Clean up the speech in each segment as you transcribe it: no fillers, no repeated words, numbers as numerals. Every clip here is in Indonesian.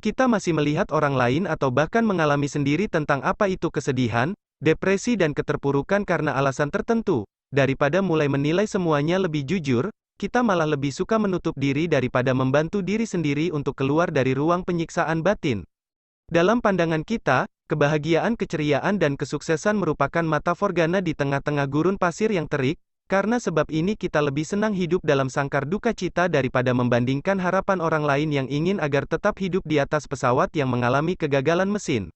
Kita masih melihat orang lain atau bahkan mengalami sendiri tentang apa itu kesedihan, depresi dan keterpurukan karena alasan tertentu. Daripada mulai menilai semuanya lebih jujur, kita malah lebih suka menutup diri daripada membantu diri sendiri untuk keluar dari ruang penyiksaan batin. Dalam pandangan kita, kebahagiaan, keceriaan dan kesuksesan merupakan mata morgana di tengah-tengah gurun pasir yang terik. Karena sebab ini kita lebih senang hidup dalam sangkar duka cita daripada membandingkan harapan orang lain yang ingin agar tetap hidup di atas pesawat yang mengalami kegagalan mesin.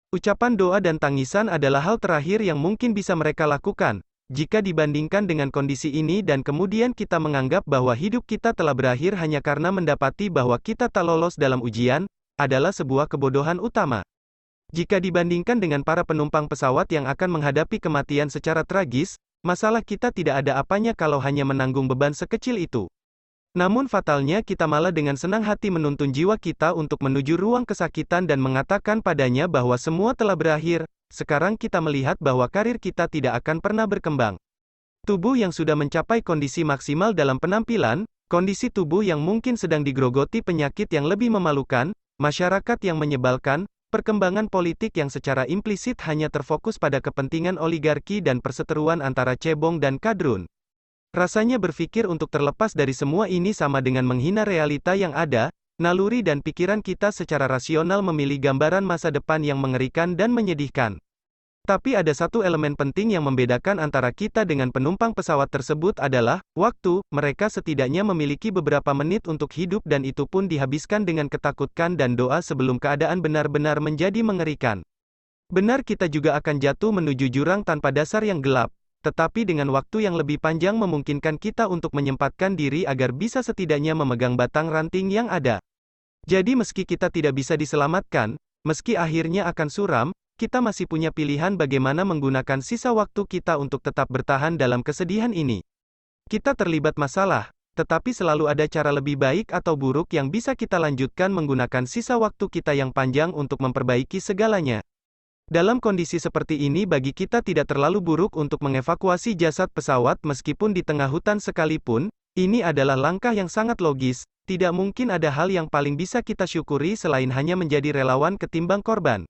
Ucapan doa dan tangisan adalah hal terakhir yang mungkin bisa mereka lakukan. Jika dibandingkan dengan kondisi ini dan kemudian kita menganggap bahwa hidup kita telah berakhir hanya karena mendapati bahwa kita tak lolos dalam ujian, adalah sebuah kebodohan utama. Jika dibandingkan dengan para penumpang pesawat yang akan menghadapi kematian secara tragis, masalah kita tidak ada apanya kalau hanya menanggung beban sekecil itu. Namun fatalnya kita malah dengan senang hati menuntun jiwa kita untuk menuju ruang kesakitan dan mengatakan padanya bahwa semua telah berakhir. Sekarang kita melihat bahwa karir kita tidak akan pernah berkembang. Tubuh yang sudah mencapai kondisi maksimal dalam penampilan, kondisi tubuh yang mungkin sedang digrogoti penyakit yang lebih memalukan, masyarakat yang menyebalkan, perkembangan politik yang secara implisit hanya terfokus pada kepentingan oligarki dan perseteruan antara cebong dan kadrun. Rasanya berpikir untuk terlepas dari semua ini sama dengan menghina realita yang ada. Naluri dan pikiran kita secara rasional memilih gambaran masa depan yang mengerikan dan menyedihkan. Tapi ada satu elemen penting yang membedakan antara kita dengan penumpang pesawat tersebut adalah waktu. Mereka setidaknya memiliki beberapa menit untuk hidup dan itu pun dihabiskan dengan ketakutan dan doa sebelum keadaan benar-benar menjadi mengerikan. Benar, kita juga akan jatuh menuju jurang tanpa dasar yang gelap, tetapi dengan waktu yang lebih panjang memungkinkan kita untuk menyempatkan diri agar bisa setidaknya memegang batang ranting yang ada. Jadi meski kita tidak bisa diselamatkan, meski akhirnya akan suram, kita masih punya pilihan bagaimana menggunakan sisa waktu kita untuk tetap bertahan dalam kesedihan ini. Kita terlibat masalah, tetapi selalu ada cara lebih baik atau buruk yang bisa kita lanjutkan menggunakan sisa waktu kita yang panjang untuk memperbaiki segalanya. Dalam kondisi seperti ini bagi kita tidak terlalu buruk untuk mengevakuasi jasad pesawat meskipun di tengah hutan sekalipun. Ini adalah langkah yang sangat logis. Tidak mungkin ada hal yang paling bisa kita syukuri selain hanya menjadi relawan ketimbang korban.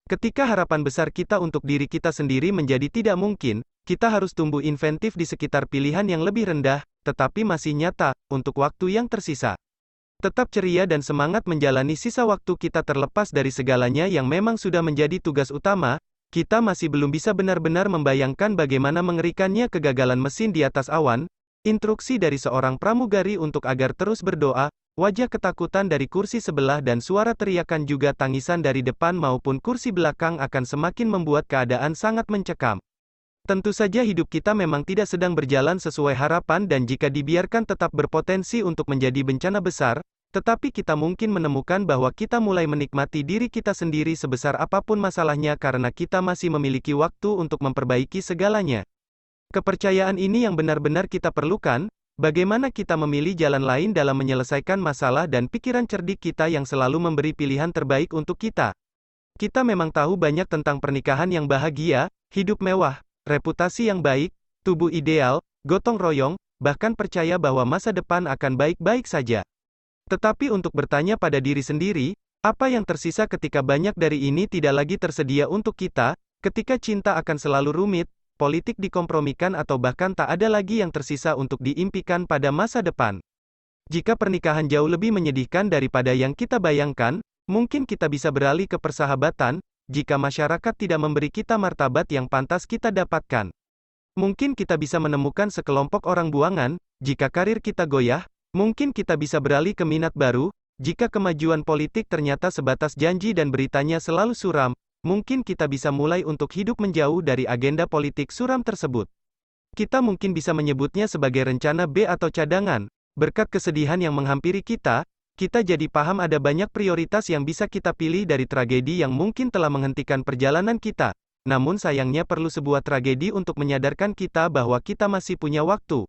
Ketika harapan besar kita untuk diri kita sendiri menjadi tidak mungkin, kita harus tumbuh inventif di sekitar pilihan yang lebih rendah, tetapi masih nyata, untuk waktu yang tersisa. Tetap ceria dan semangat menjalani sisa waktu kita terlepas dari segalanya yang memang sudah menjadi tugas utama. Kita masih belum bisa benar-benar membayangkan bagaimana mengerikannya kegagalan mesin di atas awan. Instruksi dari seorang pramugari untuk agar terus berdoa. Wajah ketakutan dari kursi sebelah dan suara teriakan juga tangisan dari depan maupun kursi belakang akan semakin membuat keadaan sangat mencekam. Tentu saja hidup kita memang tidak sedang berjalan sesuai harapan dan jika dibiarkan tetap berpotensi untuk menjadi bencana besar, tetapi kita mungkin menemukan bahwa kita mulai menikmati diri kita sendiri sebesar apapun masalahnya karena kita masih memiliki waktu untuk memperbaiki segalanya. Kepercayaan ini yang benar-benar kita perlukan. Bagaimana kita memilih jalan lain dalam menyelesaikan masalah dan pikiran cerdik kita yang selalu memberi pilihan terbaik untuk kita. Kita memang tahu banyak tentang pernikahan yang bahagia, hidup mewah, reputasi yang baik, tubuh ideal, gotong royong, bahkan percaya bahwa masa depan akan baik-baik saja. Tetapi untuk bertanya pada diri sendiri, apa yang tersisa ketika banyak dari ini tidak lagi tersedia untuk kita, ketika cinta akan selalu rumit, politik dikompromikan atau bahkan tak ada lagi yang tersisa untuk diimpikan pada masa depan. Jika pernikahan jauh lebih menyedihkan daripada yang kita bayangkan, mungkin kita bisa beralih ke persahabatan. Jika masyarakat tidak memberi kita martabat yang pantas kita dapatkan, mungkin kita bisa menemukan sekelompok orang buangan. Jika karir kita goyah, mungkin kita bisa beralih ke minat baru. Jika kemajuan politik ternyata sebatas janji dan beritanya selalu suram, mungkin kita bisa mulai untuk hidup menjauh dari agenda politik suram tersebut. Kita mungkin bisa menyebutnya sebagai rencana B atau cadangan. Berkat kesedihan yang menghampiri kita jadi paham ada banyak prioritas yang bisa kita pilih dari tragedi yang mungkin telah menghentikan perjalanan kita. Namun sayangnya perlu sebuah tragedi untuk menyadarkan kita bahwa kita masih punya waktu.